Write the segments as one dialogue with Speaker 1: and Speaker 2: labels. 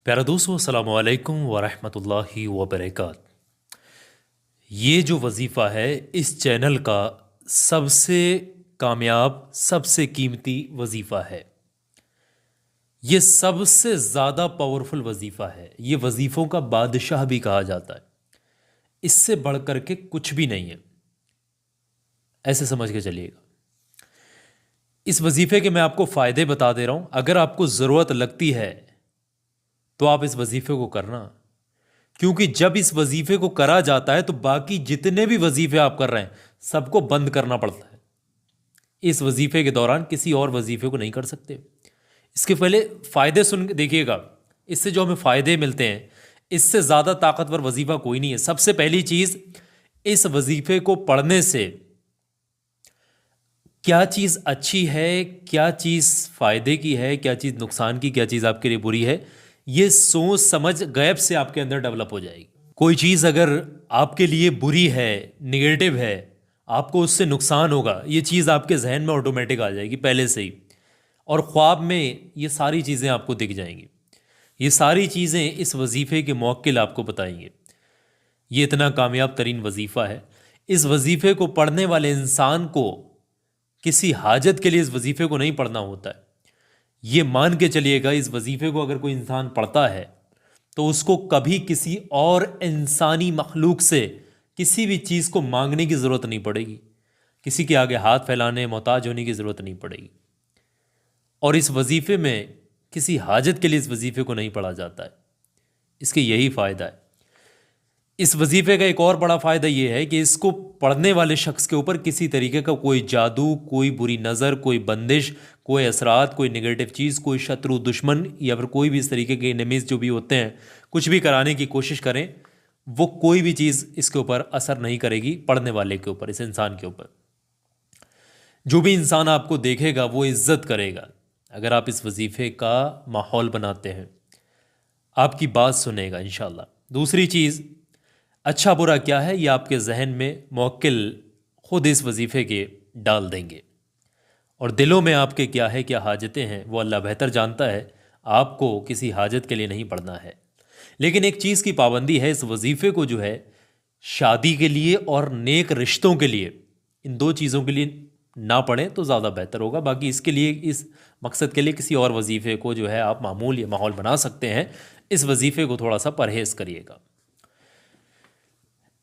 Speaker 1: प्यारा दोस्तों, अस्सलामु अलैकुम वरहमतुल्लाहि वबरकात। ये जो वजीफ़ा है इस चैनल का सबसे कामयाब, सबसे कीमती वजीफ़ा है। ये सबसे ज़्यादा पावरफुल वजीफ़ा है। ये वजीफ़ों का बादशाह भी कहा जाता है। इससे बढ़ कर के कुछ भी नहीं है, ऐसे समझ के चलिएगा। इस वजीफ़े के मैं आपको फ़ायदे बता दे रहा हूँ। अगर आपको ज़रूरत लगती है तो आप इस वजीफ़े को करना, क्योंकि जब इस वजीफे को करा जाता है तो बाकी जितने भी वजीफे आप कर रहे हैं सबको बंद करना पड़ता है। इस वजीफे के दौरान किसी और वजीफे को नहीं कर सकते। इसके पहले फायदे सुन के देखिएगा। इससे जो हमें फायदे मिलते हैं, इससे ज्यादा ताकतवर वजीफा कोई नहीं है। सबसे पहली चीज, इस वजीफे को पढ़ने से क्या चीज अच्छी है, क्या चीज फायदे की है, क्या चीज नुकसान की, क्या चीज आपके लिए बुरी है, ये सोच समझ गैप से आपके अंदर डेवलप हो जाएगी। कोई चीज़ अगर आपके लिए बुरी है, निगेटिव है, आपको उससे नुकसान होगा, ये चीज़ आपके जहन में ऑटोमेटिक आ जाएगी पहले से ही। और ख्वाब में ये सारी चीज़ें आपको दिख जाएंगी। ये सारी चीज़ें इस वजीफ़े के मौक्किल आपको बताएंगे। ये इतना कामयाब तरीन वजीफ़ा है। इस वजीफ़े को पढ़ने वाले इंसान को किसी हाजत के लिए इस वजीफ़े को नहीं पढ़ना होता है। ये मान के चलिएगा, इस वजीफ़े को अगर कोई इंसान पढ़ता है तो उसको कभी किसी और इंसानी मखलूक से किसी भी चीज़ को मांगने की ज़रूरत नहीं पड़ेगी। किसी के आगे हाथ फैलाने, मोहताज होने की ज़रूरत नहीं पड़ेगी। और इस वजीफ़े में किसी हाजत के लिए इस वजीफ़े को नहीं पढ़ा जाता है। इसके यही फ़ायदा है। इस वजीफ़े का एक और बड़ा फ़ायदा यह है कि इसको पढ़ने वाले शख्स के ऊपर किसी तरीके का कोई जादू, कोई बुरी नज़र, कोई बंदिश, कोई असरात, कोई नेगेटिव चीज़, कोई शत्रु, दुश्मन या फिर कोई भी इस तरीके के एनिमीज़ जो भी होते हैं, कुछ भी कराने की कोशिश करें, वो कोई भी चीज़ इसके ऊपर असर नहीं करेगी पढ़ने वाले के ऊपर, इस इंसान के ऊपर। जो भी इंसान आपको देखेगा वो इज्जत करेगा अगर आप इस वजीफ़े का माहौल बनाते हैं। आपकी बात सुनेगा इंशाल्लाह। दूसरी चीज़, अच्छा बुरा क्या है ये आपके जहन में मौक्किल खुद इस वजीफ़े के डाल देंगे। और दिलों में आपके क्या है, क्या हाजतें हैं, वो अल्लाह बेहतर जानता है। आपको किसी हाजत के लिए नहीं पढ़ना है। लेकिन एक चीज़ की पाबंदी है, इस वजीफ़े को जो है शादी के लिए और नेक रिश्तों के लिए, इन दो चीज़ों के लिए ना पढ़ें तो ज़्यादा बेहतर होगा। बाकी इसके लिए, इस मकसद के लिए किसी और वजीफ़े को जो है आप मामूल या माहौल बना सकते हैं। इस वजीफ़े को थोड़ा सा परहेज़ करिएगा।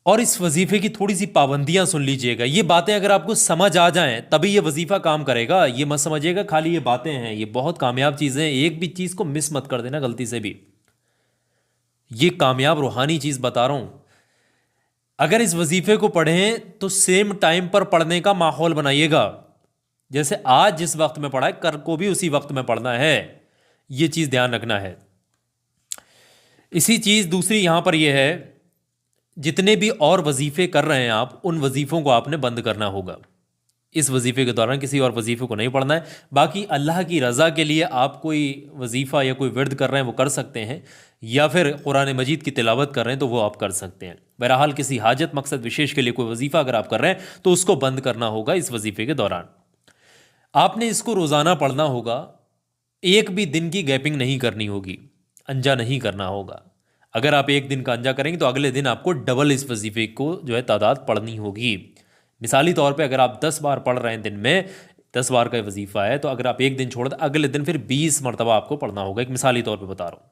Speaker 1: और इस वजीफे की थोड़ी सी पाबंदियां सुन लीजिएगा। ये बातें अगर आपको समझ आ जाएं तभी ये वजीफा काम करेगा। ये मत समझिएगा खाली ये बातें हैं। ये बहुत कामयाब चीज़ें हैं। एक भी चीज़ को मिस मत कर देना गलती से भी। ये कामयाब रूहानी चीज़ बता रहा हूं। अगर इस वजीफे को पढ़ें तो सेम टाइम पर पढ़ने का माहौल बनाइएगा। जैसे आज जिस वक्त में पढ़ा है, कल को भी उसी वक्त में पढ़ना है। ये चीज़ ध्यान रखना है। इसी चीज़ दूसरी यहां पर यह है, जितने भी और वजीफ़े कर रहे हैं आप, उन वजीफ़ों को आपने बंद करना होगा। इस वजीफ़े के दौरान किसी और वजीफ़े को नहीं पढ़ना है। बाकी अल्लाह की रज़ा के लिए आप कोई वजीफ़ा या कोई विर्द कर रहे हैं वो कर सकते हैं, या फिर कुरान मजीद की तिलावत कर रहे हैं तो वो आप कर सकते हैं। बहरहाल किसी हाजत मकसद विशेष के लिए कोई वजीफ़ा अगर आप कर रहे हैं तो उसको बंद करना होगा। इस वजीफ़े के दौरान आपने इसको रोज़ाना पढ़ना होगा। एक भी दिन की गैपिंग नहीं करनी होगी, अंजा नहीं करना होगा। अगर आप एक दिन का अंजा करेंगे तो अगले दिन आपको डबल इस वजीफे को जो है तादाद पढ़नी होगी। मिसाली तौर पे अगर आप 10 बार पढ़ रहे हैं दिन में, 10 बार का वजीफा है, तो अगर आप एक दिन छोड़ दें अगले दिन फिर 20 मरतबा आपको पढ़ना होगा। एक मिसाली तौर पे बता रहा हूँ।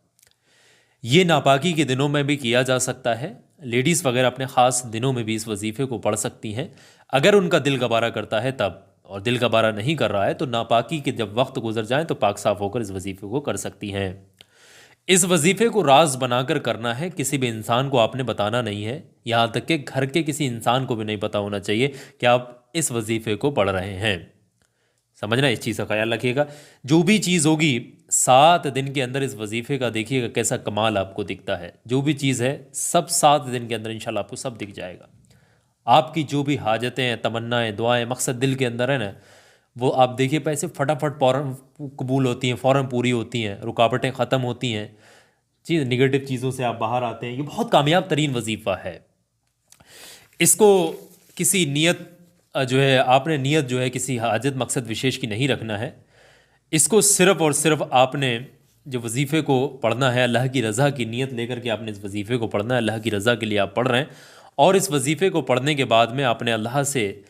Speaker 1: ये नापाकी के दिनों में भी किया जा सकता है। लेडीज़ वगैरह अपने ख़ास दिनों में भी इस वजीफे को पढ़ सकती हैं अगर उनका दिल गवारा करता है तब। और दिल गवारा नहीं कर रहा है तो नापाकी के जब वक्त गुजर जाए तो पाक साफ होकर इस वजीफे को कर सकती हैं। इस वजीफे को राज बनाकर करना है। किसी भी इंसान को आपने बताना नहीं है। यहाँ तक कि घर के किसी इंसान को भी नहीं पता होना चाहिए कि आप इस वजीफे को पढ़ रहे हैं। समझना, इस चीज़ का ख्याल रखिएगा। जो भी चीज़ होगी 7 दिन के अंदर इस वजीफे का देखिएगा कैसा कमाल आपको दिखता है। जो भी चीज़ है सब 7 दिन के अंदर इंशाल्लाह आपको सब दिख जाएगा। आपकी जो भी हाजतें हैं, तमन्नाएं, दुआएं, मकसद दिल के अंदर है ना, वो आप देखिए पैसे फटाफट फ़ौरन कबूल होती हैं, फ़ौरन पूरी होती हैं, रुकावटें ख़त्म होती हैं, चीज़ निगेटिव चीज़ों से आप बाहर आते हैं। ये बहुत कामयाब तरीन वजीफ़ा है। इसको किसी नियत जो है, आपने नियत जो है किसी हाजत मकसद विशेष की नहीं रखना है। इसको सिर्फ़ और सिर्फ आपने जो वजीफ़े को पढ़ना है अल्लाह की रज़ा की नीयत लेकर के आपने इस वजीफ़े को पढ़ना है, अल्लाह की रज़ा के लिए आप पढ़ रहे हैं। और इस वजीफ़े को पढ़ने के बाद में आपने अल्लाह से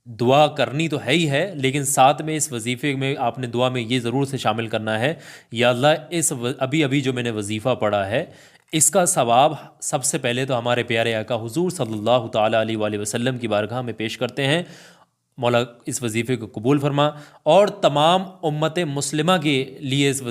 Speaker 1: दुआ करनी तो है ही है, लेकिन साथ में इस वजीफ़े में आपने दुआ में ये ज़रूर से शामिल करना है, या अल्लाह अभी अभी जो मैंने वजीफ़ा पढ़ा है इसका सवाब सबसे पहले तो हमारे प्यारे आका हुजूर सल्लल्लाहु ताला अलैहि वसल्लम की बारगाह में पेश करते हैं। मौला इस वजीफ़े को कबूल फरमा, और तमाम उम्मत मुस्लिमा के लिए इस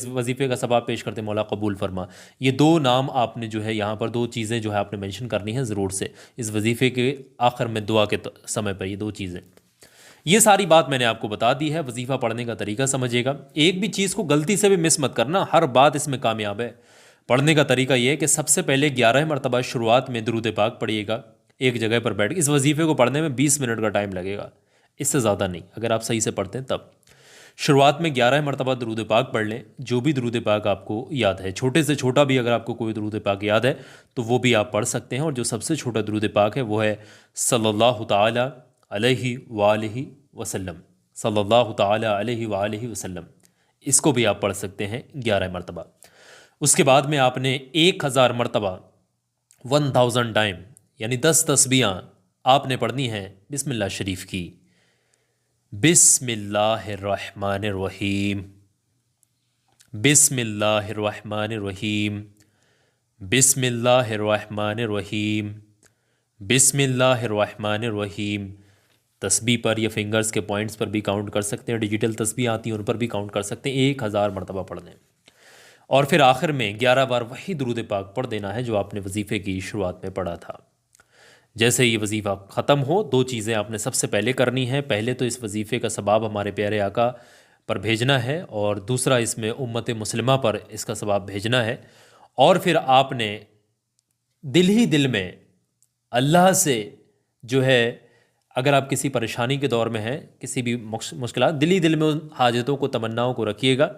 Speaker 1: वजीफ़े का सवाब पेश करते मौला कबूल फरमा। ये दो नाम आपने जो है यहाँ पर दो चीज़ें जो है आपने मेंशन करनी है ज़रूर से इस वजीफ़े के आखिर में दुआ के समय पर, ये दो चीज़ें। ये सारी बात मैंने आपको बता दी है। वजीफ़ा पढ़ने का तरीका समझिएगा, एक भी चीज़ को गलती से भी मिस मत करना, हर बात इसमें कामयाब है। पढ़ने का तरीका ये है कि सबसे पहले 11 मरतबा शुरुआत में दुरूद पाक पढ़िएगा एक जगह पर बैठ। इस वजीफ़े को पढ़ने में 20 मिनट का टाइम लगेगा, इससे ज़्यादा नहीं, अगर आप सही से पढ़ते हैं तब। शुरुआत में 11 मरतबा दुरूद पाक पढ़ लें, जो भी दुरूद पाक आपको याद है, छोटे से छोटा भी अगर आपको कोई दुरूद पाक याद है तो वो भी आप पढ़ सकते हैं। और जो सबसे छोटा दुरूद पाक है वो है सल्लल्लाहु ताला अलैहि वालिहि वसल्लम, सल्लल्लाहु ताला अलैहि वालिहि वसल्लम, इसको भी आप पढ़ सकते हैं 11 मरतबा। उसके बाद में आपने 1000 मरतबा 1000 टाइम यानी 10 तस्बीहां आपने पढ़नी है बिस्मिल्लाह शरीफ की। बिस्मिल्लाहिर्रहमानिर्रहीम, बिस्मिल्लाहिर्रहमानिर्रहीम, बिस्मिल्लाहिर्रहमानिर्रहीम, बिस्मिल्लाहिर्रहमानिर्रहीम। तस्बीह पर या फिंगर्स के पॉइंट्स पर भी काउंट कर सकते हैं, डिजिटल तस्बीह आती हैं उन पर भी काउंट कर सकते हैं। 1000 मरतबा पढ़ने, और फिर आखिर में 11 बार वही दुरूद पाक पढ़ देना है जो आपने वजीफ़े की शुरुआत में पढ़ा था। जैसे ये वजीफ़ा ख़त्म हो, दो चीज़ें आपने सबसे पहले करनी है। पहले तो इस वजीफ़े का सवाब हमारे प्यारे आका पर भेजना है, और दूसरा इसमें उम्मत मुस्लिमा पर इसका सवाब भेजना है। और फिर आपने दिल ही दिल में अल्लाह से जो है, अगर आप किसी परेशानी के दौर में हैं, किसी भी मुश्किलात, दिल ही दिल में उन हाजतों को, तमन्नाओं को रखिएगा।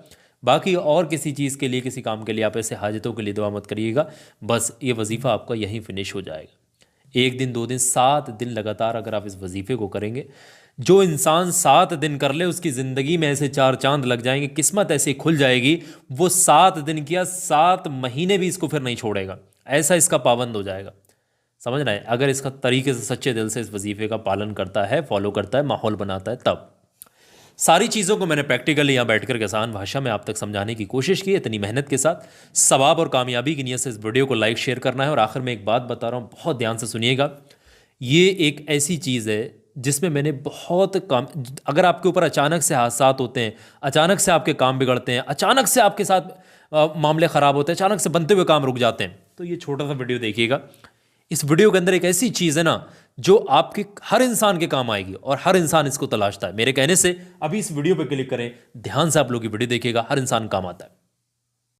Speaker 1: बाकी और किसी चीज़ के लिए, किसी काम के लिए आप ऐसे हाजतों के लिए दुआ मत करिएगा। बस ये वजीफ़ा आपका यहीं फिनिश हो जाएगा। 1 दिन 2 दिन 7 दिन लगातार अगर आप इस वजीफ़े को करेंगे, जो इंसान 7 दिन कर ले उसकी ज़िंदगी में ऐसे 4 चांद लग जाएंगे, किस्मत ऐसी खुल जाएगी, वो 7 दिन किया 7 महीने भी इसको फिर नहीं छोड़ेगा, ऐसा इसका पाबंद हो जाएगा। समझ रहे हैं? अगर इसका तरीके से सच्चे दिल से इस वजीफ़े का पालन करता है, फॉलो करता है, माहौल बनाता है, तब। सारी चीज़ों को मैंने प्रैक्टिकली यहाँ बैठकर के आसान भाषा में आप तक समझाने की कोशिश की है, इतनी मेहनत के साथ। सवाब और कामयाबी की नीयत से इस वीडियो को लाइक शेयर करना है। और आखिर में एक बात बता रहा हूँ, बहुत ध्यान से सुनिएगा। ये एक ऐसी चीज़ है जिसमें मैंने बहुत काम, अगर आपके ऊपर अचानक से हादसात होते हैं, अचानक से आपके काम बिगड़ते हैं, अचानक से आपके साथ मामले ख़राब होते हैं, अचानक से बनते हुए काम रुक जाते हैं, तो ये छोटा सा वीडियो देखिएगा। इस वीडियो के अंदर एक ऐसी चीज़ है ना जो आपके हर इंसान के काम आएगी, और हर इंसान इसको तलाशता है। मेरे कहने से अभी इस वीडियो पर क्लिक करें, ध्यान से आप लोग ये वीडियो देखिएगा, हर इंसान काम आता है।